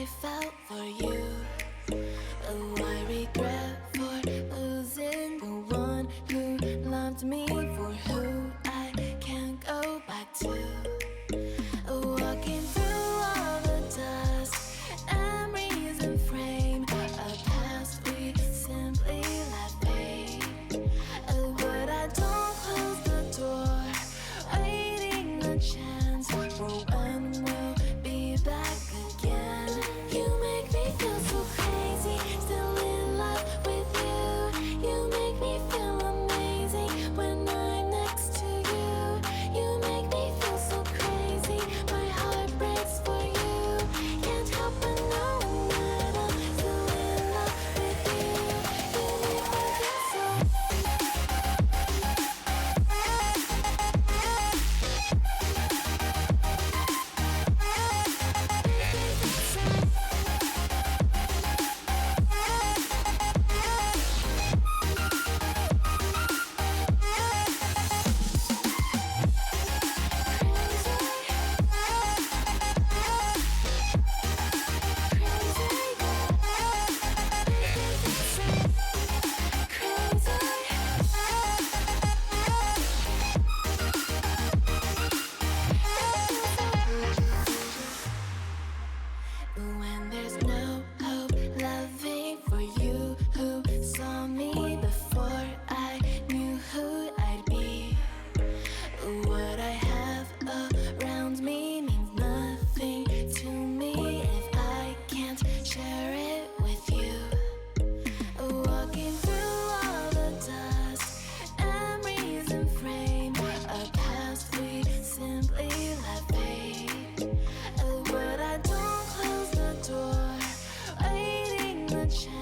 I felt for you. Oh, I regret for losing the one who loved me, for who I can't go back to. Walking through all the dust, memories and frame, a past we simply let fade. Oh, but I don't close the door, waiting a chance for when we'll be back again. You make me feel so crazy, still in love with you. You make me feel amazing when I'm next to you. You make me feel so crazy, my heart breaks for you. Can't help but knowing that I'm still in love with you. You make me feel so. When there's no hope loving for you, who saw me before I knew who I'd be. What I have around me means nothing to me if I can't share it with you. Walking through all the dust, memories and frame, a past we simply let fade. But I don't close the door, waiting the chance